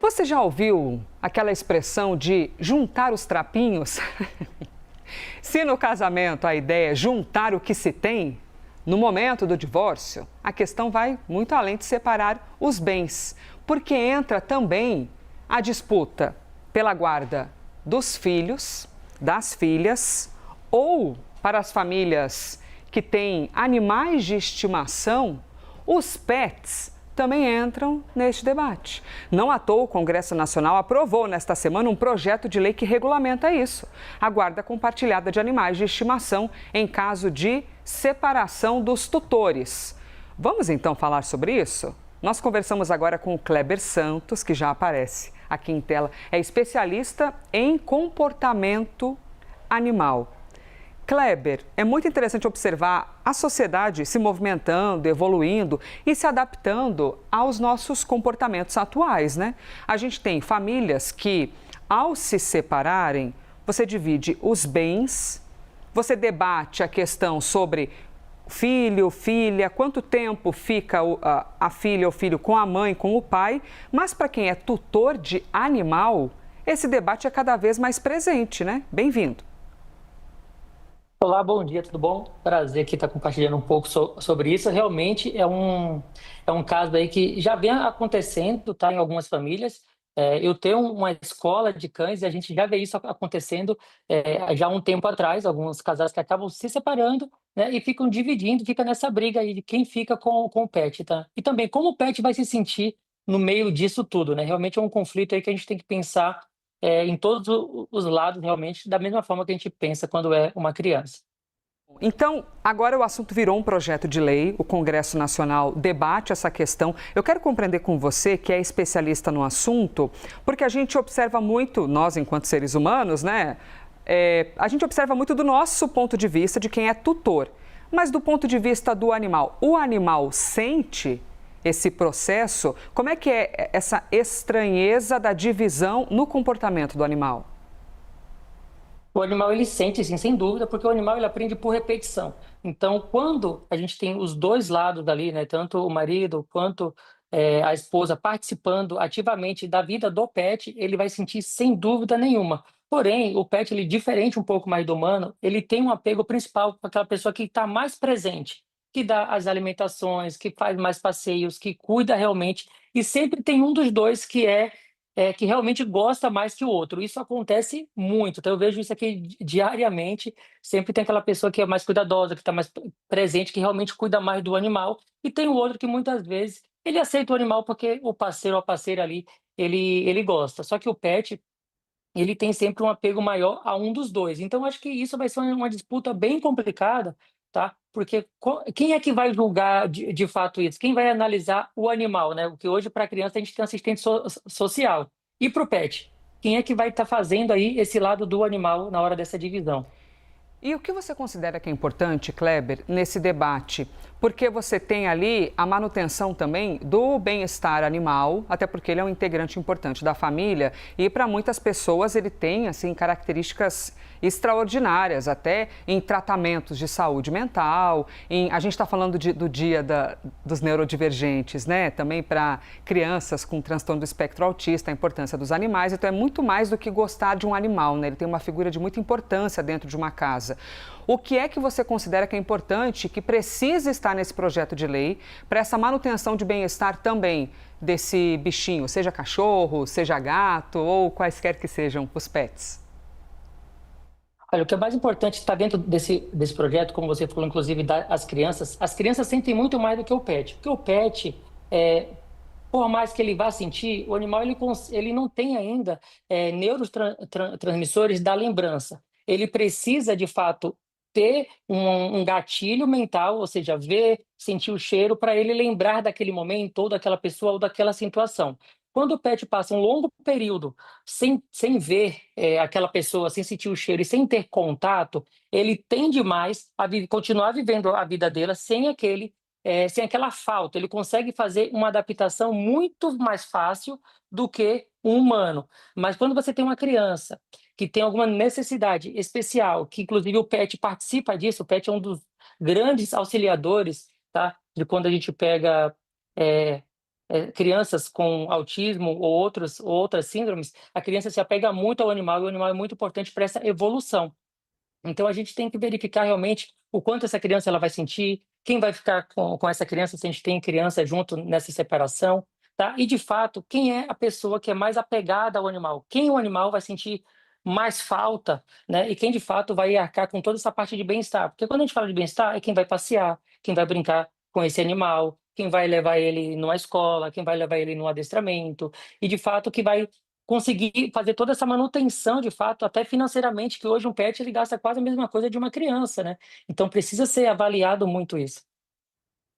Você já ouviu aquela expressão de juntar os trapinhos? Se no casamento a ideia é juntar o que se tem, no momento do divórcio, a questão vai muito além de separar os bens, porque entra também a disputa pela guarda dos filhos, das filhas, ou para as famílias que têm animais de estimação, os pets também entram neste debate. Não à toa, o Congresso Nacional aprovou nesta semana um projeto de lei que regulamenta isso, a guarda compartilhada de animais de estimação em caso de separação dos tutores. Vamos então falar sobre isso? Nós conversamos agora com o Kleber Santos, que já aparece aqui em tela, é especialista em comportamento animal. Kleber, é muito interessante observar a sociedade se movimentando, evoluindo e se adaptando aos nossos comportamentos atuais, né? A gente tem famílias que, ao se separarem, você divide os bens, você debate a questão sobre filho, filha, quanto tempo fica a filha ou filho com a mãe, com o pai, mas para quem é tutor de animal, esse debate é cada vez mais presente, né? Bem-vindo. Olá, bom dia, tudo bom? Prazer aqui estar compartilhando um pouco sobre isso. Realmente é um caso aí que já vem acontecendo, tá, em algumas famílias. Eu tenho uma escola de cães e a gente já vê isso acontecendo já há um tempo atrás, alguns casais que acabam se separando, né, e ficam dividindo, fica nessa briga aí de quem fica com o pet, tá? E também como o pet vai se sentir no meio disso tudo, né? Realmente é um conflito aí que a gente tem que pensar em todos os lados, realmente, da mesma forma que a gente pensa quando é uma criança. Então, agora o assunto virou um projeto de lei, o Congresso Nacional debate essa questão. Eu quero compreender com você, que é especialista no assunto, porque a gente observa muito, nós enquanto seres humanos, né? A gente observa muito do nosso ponto de vista de quem é tutor, mas do ponto de vista do animal. O animal sente esse processo? Como é que é essa estranheza da divisão no comportamento do animal? O animal ele sente, sim, sem dúvida, porque o animal ele aprende por repetição. Então, quando a gente tem os dois lados ali, né, tanto o marido quanto a esposa participando ativamente da vida do pet, ele vai sentir sem dúvida nenhuma. Porém, o pet, ele diferente um pouco mais do humano, ele tem um apego principal com aquela pessoa que está mais presente, que dá as alimentações, que faz mais passeios, que cuida realmente, e sempre tem um dos dois que realmente gosta mais que o outro. Isso acontece muito, então eu vejo isso aqui diariamente. Sempre tem aquela pessoa que é mais cuidadosa, que está mais presente, que realmente cuida mais do animal, e tem o outro que muitas vezes ele aceita o animal porque o parceiro ou a parceira ali ele gosta. Só que o pet ele tem sempre um apego maior a um dos dois. Então, acho que isso vai ser uma disputa bem complicada, tá? Porque quem é que vai julgar de fato isso? Quem vai analisar o animal, né? O que hoje, para a criança, a gente tem assistente social. E para o pet? Quem é que vai estar fazendo aí esse lado do animal na hora dessa divisão? E o que você considera que é importante, Kleber, nesse debate? Porque você tem ali a manutenção também do bem-estar animal, até porque ele é um integrante importante da família e para muitas pessoas ele tem assim características extraordinárias, até em tratamentos de saúde mental. A gente está falando do dia dos neurodivergentes, né? Também para crianças com transtorno do espectro autista, a importância dos animais. Então é muito mais do que gostar de um animal, né? Ele tem uma figura de muita importância dentro de uma casa. O que é que você considera que é importante, que precisa estar nesse projeto de lei para essa manutenção de bem-estar também desse bichinho, seja cachorro, seja gato ou quaisquer que sejam os pets? Olha, o que é mais importante está dentro desse projeto, como você falou, inclusive, das crianças. As crianças sentem muito mais do que o pet. Porque o pet, por mais que ele vá sentir, o animal ele não tem ainda neurotransmissores da lembrança. Ele precisa, de fato, ter um gatilho mental, ou seja, ver, sentir o cheiro, para ele lembrar daquele momento, ou daquela pessoa, ou daquela situação. Quando o pet passa um longo período sem ver aquela pessoa, sem sentir o cheiro e sem ter contato, ele tende mais a continuar vivendo a vida dele sem aquela falta. Ele consegue fazer uma adaptação muito mais fácil do que um humano. Mas quando você tem uma criança que tem alguma necessidade especial, que inclusive o PET participa disso, o PET é um dos grandes auxiliadores, tá? De quando a gente pega crianças com autismo ou outras síndromes, a criança se apega muito ao animal e o animal é muito importante para essa evolução. Então a gente tem que verificar realmente o quanto essa criança ela vai sentir, quem vai ficar com essa criança se a gente tem criança junto nessa separação, tá? E de fato, quem é a pessoa que é mais apegada ao animal? Quem o animal vai sentir mais falta, né? E quem de fato vai arcar com toda essa parte de bem-estar? Porque quando a gente fala de bem-estar, é quem vai passear, quem vai brincar com esse animal, quem vai levar ele numa escola, quem vai levar ele num adestramento, e de fato que vai conseguir fazer toda essa manutenção, de fato, até financeiramente, que hoje um pet ele gasta quase a mesma coisa de uma criança, né? Então precisa ser avaliado muito isso.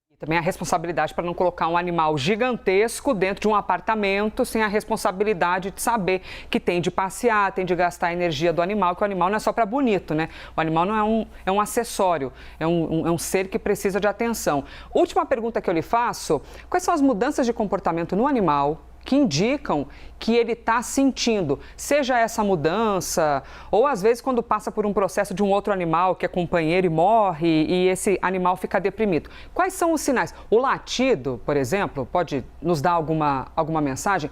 E também a responsabilidade para não colocar um animal gigantesco dentro de um apartamento sem a responsabilidade de saber que tem de passear, tem de gastar a energia do animal, que o animal não é só para bonito, né? O animal não é um acessório, é um ser que precisa de atenção. Última pergunta que eu lhe faço: quais são as mudanças de comportamento no animal que indicam que ele está sentindo, seja essa mudança, ou às vezes quando passa por um processo de um outro animal que é companheiro e morre e esse animal fica deprimido? Quais são os sinais? O latido, por exemplo, pode nos dar alguma mensagem?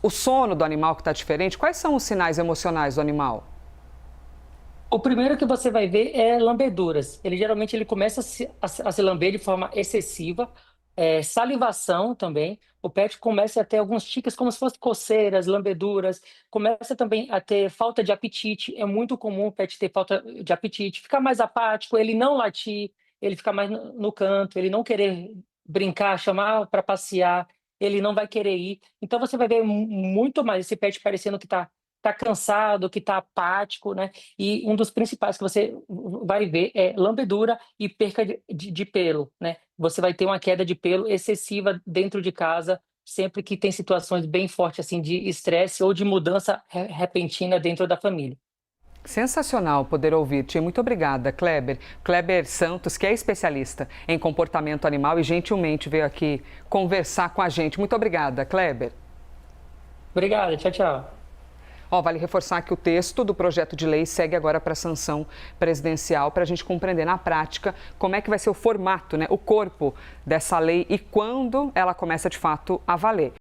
O sono do animal que está diferente, quais são os sinais emocionais do animal? O primeiro que você vai ver é lambeduras. Ele começa a se lamber de forma excessiva, salivação também. O pet começa a ter alguns tiques como se fossem coceiras, lambeduras. Começa também a ter falta de apetite. É muito comum o pet ter falta de apetite, ficar mais apático, ele não latir, ele ficar mais no canto, ele não querer brincar, chamar para passear, ele não vai querer ir. Então você vai ver muito mais esse pet parecendo que tá cansado, que está apático, né? E um dos principais que você vai ver é lambedura e perca de pelo, né? Você vai ter uma queda de pelo excessiva dentro de casa, sempre que tem situações bem fortes assim de estresse ou de mudança repentina dentro da família. Sensacional poder ouvir-te. Muito obrigada, Kleber. Kleber Santos, que é especialista em comportamento animal e gentilmente veio aqui conversar com a gente. Muito obrigada, Kleber. Obrigado, tchau, tchau. Vale reforçar que o texto do projeto de lei segue agora para a sanção presidencial para a gente compreender na prática como é que vai ser o formato, né, o corpo dessa lei e quando ela começa de fato a valer.